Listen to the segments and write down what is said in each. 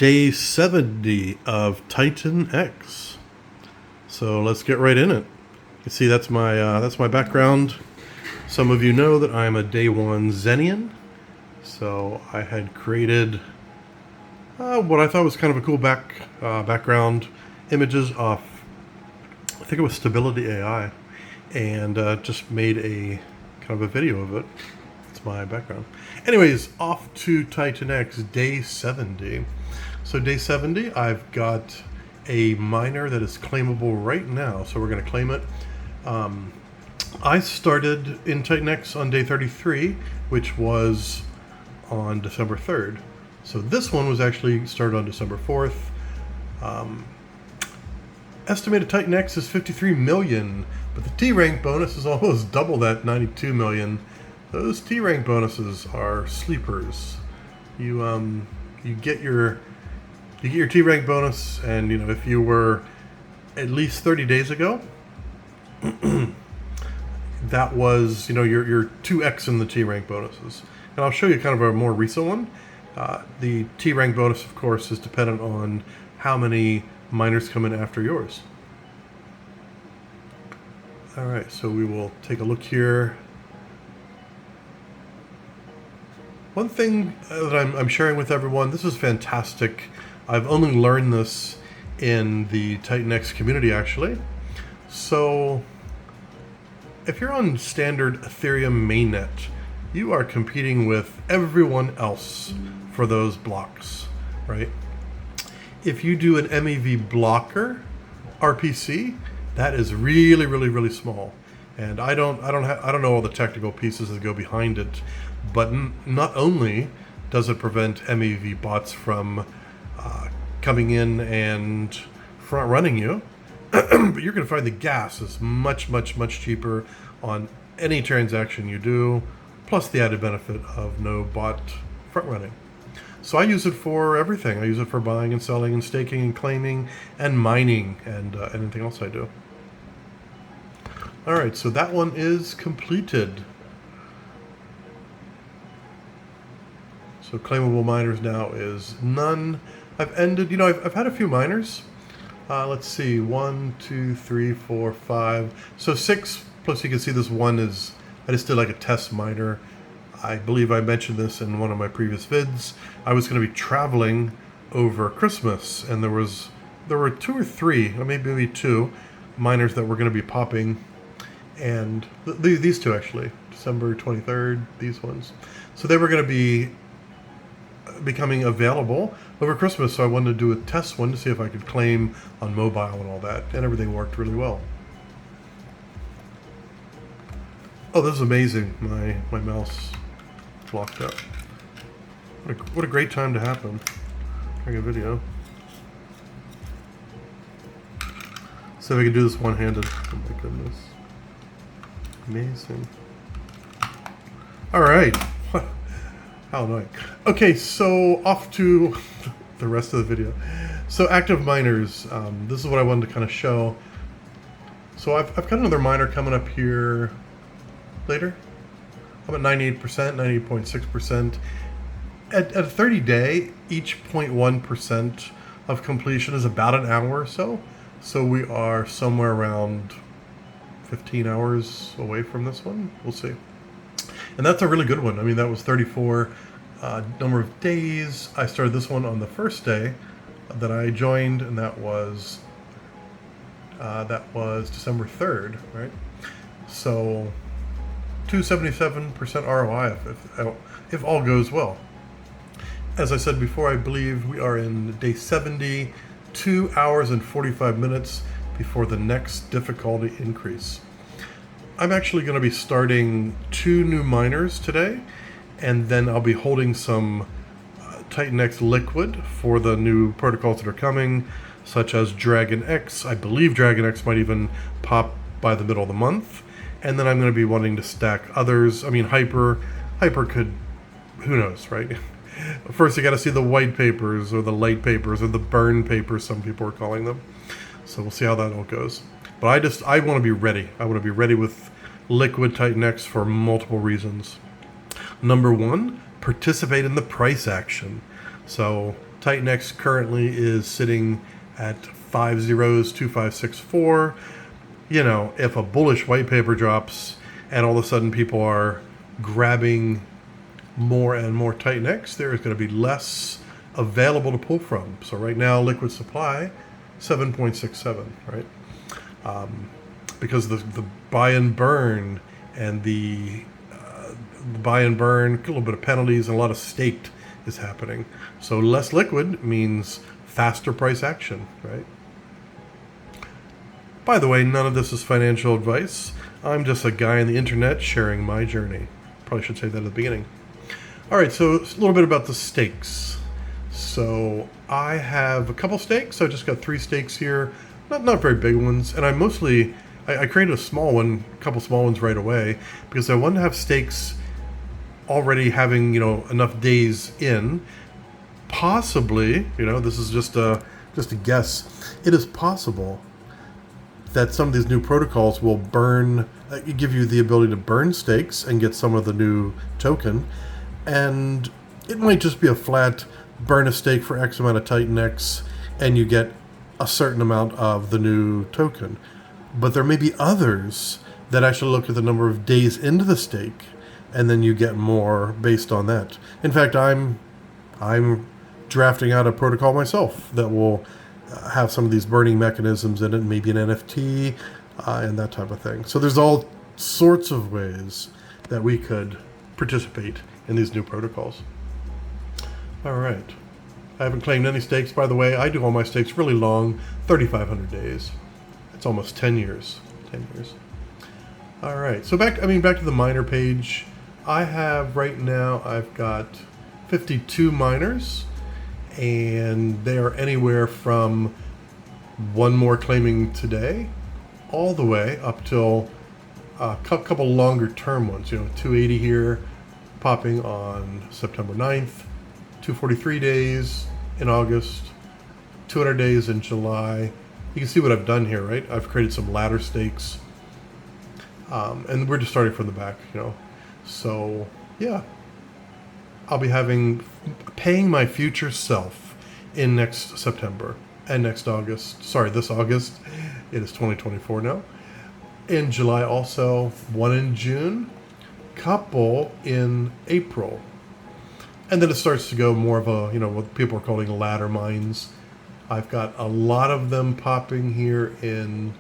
Day 70 of TitanX. So let's get right in it. You see, that's my background. Some of you know that I'm a day one Zenian. So I had created what I thought was kind of a cool background images off, I think it was Stability AI, and just made a kind of a video of it. It's my background. Anyways, off to TitanX, day 70. So day 70, I've got a miner that is claimable right now, so we're going to claim it. I started in TitanX on day 33, which was on December 3rd. So this one was actually started on December 4th. Estimated TitanX is 53 million, but the T-rank bonus is almost double that, 92 million. Those T-rank bonuses are sleepers. You get your T-rank bonus, and if you were at least 30 days ago, that was your 2x in the T-rank bonuses. And I'll show you kind of a more recent one. The T-rank bonus, of course, is dependent on how many miners come in after yours. All right, so we will take a look here. One thing that I'm sharing with everyone, this is fantastic. I've only learned this in the TitanX community, actually. So if you're on standard Ethereum mainnet, you are competing with everyone else for those blocks, right? If you do an MEV blocker RPC, that is really, really, really small. And I don't know all the technical pieces that go behind it, but not only does it prevent MEV bots from coming in and front running you, but you're going to find the gas is much, much, much cheaper on any transaction you do, plus the added benefit of no bot front running. So I use it for everything. I use it for buying and selling and staking and claiming and mining and anything else I do. All right, so that one is completed. So claimable miners now is none. I've ended, I've had a few miners. Let's see, 1, 2, 3, 4, 5. So 6, plus you can see this one is, I just did like a test miner. I believe I mentioned this in one of my previous vids. I was going to be traveling over Christmas, and there were 2 or 3, or maybe 2 miners that were going to be popping, and these 2 actually, December 23rd, these ones. So they were going to be becoming available over Christmas, so I wanted to do a test one to see if I could claim on mobile and all that, and everything worked really well. Oh, this is amazing. My mouse locked up. What a great time to happen during a video. See if I can do this one-handed. Oh my goodness. Amazing. All right. How annoying. Okay, so off to the rest of the video. So active miners, this is what I wanted to kind of show. So I've got another miner coming up here later. I'm at 98%, 98.6%. At a 30-day, each 0.1% of completion is about an hour or so. So we are somewhere around 15 hours away from this one. We'll see. And that's a really good one. I mean, that was 34 number of days. I started this one on the first day that I joined, and that was December 3rd, right? So 277% ROI if all goes well. As I said before, I believe we are in day 70, 2 hours and 45 minutes before the next difficulty increase. I'm actually going to be starting 2 new miners today, and then I'll be holding some TitanX liquid for the new protocols that are coming, such as DragonX. I believe DragonX might even pop by the middle of the month. And then I'm going to be wanting to stack others. I mean, Hyper could, who knows, right? First, you got to see the white papers or the light papers or the burn papers, some people are calling them. So we'll see how that all goes. But I want to be ready. I want to be ready with liquid TitanX for multiple reasons. Number one, participate in the price action. So TitanX currently is sitting at 502564. You know, if a bullish white paper drops and all of a sudden people are grabbing more and more TitanX, there is going to be less available to pull from. So right now, liquid supply, 7.67, right? Because the buy and burn and the buy and burn, a little bit of penalties, and a lot of staked is happening. So less liquid means faster price action, right? By the way, none of this is financial advice. I'm just a guy on the internet sharing my journey. Probably should say that at the beginning. All right, so a little bit about the stakes. So I have a couple stakes. I just got 3 stakes here, not very big ones, and I created a small one, a couple small ones right away because I wanted to have stakes already having enough days in. Possibly, this is just a guess. It is possible that some of these new protocols will give you the ability to burn stakes and get some of the new token, and it might just be a flat burn a stake for X amount of TitanX and you get a certain amount of the new token. But there may be others that actually look at the number of days into the stake and then you get more based on that. In fact, I'm drafting out a protocol myself that will have some of these burning mechanisms in it, maybe an NFT and that type of thing. So there's all sorts of ways that we could participate in these new protocols. All right. I haven't claimed any stakes, by the way. I do all my stakes really long, 3,500 days. It's almost 10 years. 10 years. All right. So back to the miner page. I've got 52 miners, and they are anywhere from one more claiming today all the way up till a couple longer term ones. 280 here popping on September 9th, 243 days in August, 200 days in July. You can see what I've done here, right? I've created some ladder stakes, and we're just starting from the back, So yeah, I'll be paying my future self in next September and next August. Sorry, this August. It is 2024 now. In July also, one in June, couple in April. And then it starts to go more of a, what people are calling ladder mines. I've got a lot of them popping here in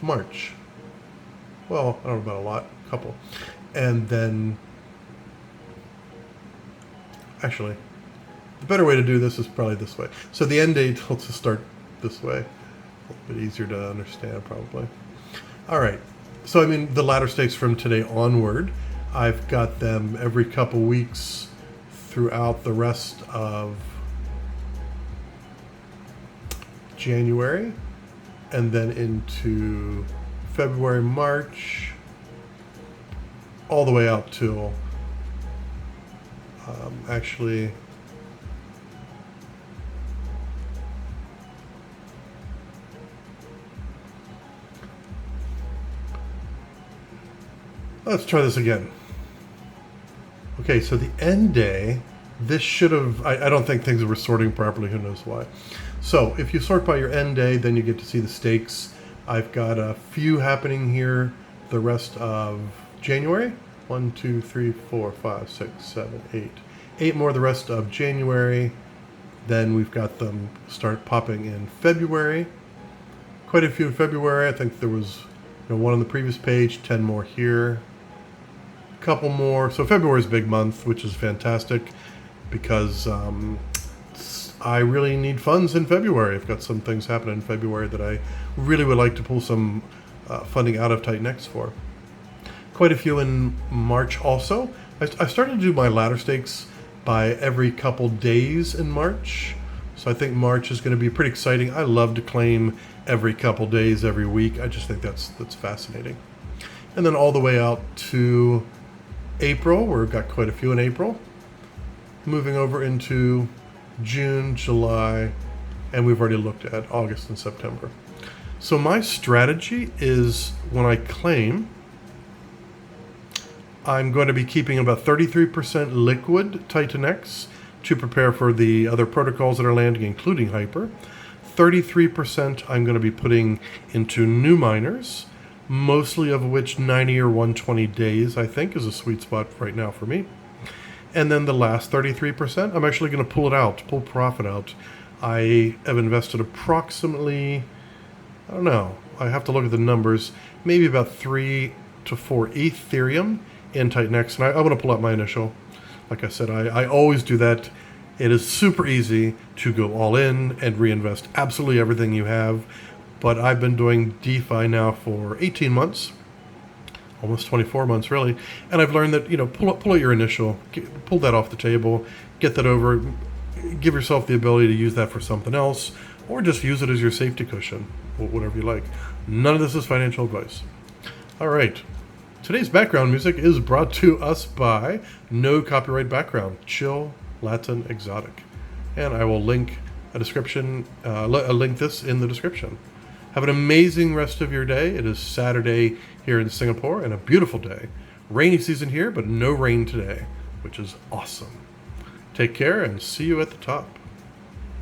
March. Well, I don't know about a lot, a couple. And then, actually, the better way to do this is probably this way. So the end date, let's just start this way. A little bit easier to understand, probably. All right. So, the ladder stakes from today onward, I've got them every couple weeks throughout the rest of January, and then into February, March, all the way out till actually let's try this again. Okay, so the end day, this should have, I don't think things were sorting properly, who knows why. So if you sort by your end day, then you get to see the stakes. I've got a few happening here the rest of January. 1, 2, 3, 4, 5, 6, 7, 8. 8 more the rest of January. Then we've got them start popping in February. Quite a few in February. I think there was one on the previous page, 10 more here. Couple more. So February is a big month, which is fantastic because I really need funds in February. I've got some things happening in February that I really would like to pull some funding out of TitanX for. Quite a few in March also. I started to do my ladder stakes by every couple days in March. So I think March is going to be pretty exciting. I love to claim every couple days, every week. I just think that's fascinating. And then all the way out to April, we've got quite a few in April. Moving over into June, July, and we've already looked at August and September. So my strategy is when I claim, I'm going to be keeping about 33% liquid TitanX to prepare for the other protocols that are landing, including Hyper. 33% I'm going to be putting into new miners, mostly of which 90 or 120 days, I think, is a sweet spot right now for me. And then the last 33%, I'm actually going to pull profit out. I have invested approximately, I don't know, I have to look at the numbers, maybe about 3 to 4 Ethereum in TitanX. And I want to pull out my initial. Like I said, I always do that. It is super easy to go all in and reinvest absolutely everything you have. But I've been doing DeFi now for 18 months, almost 24 months really. And I've learned that, pull out your initial, pull that off the table, get that over, give yourself the ability to use that for something else, or just use it as your safety cushion, whatever you like. None of this is financial advice. All right. Today's background music is brought to us by No Copyright Background, Chill Latin Exotic. And I will link link this in the description. Have an amazing rest of your day. It is Saturday here in Singapore and a beautiful day. Rainy season here, but no rain today, which is awesome. Take care and see you at the top.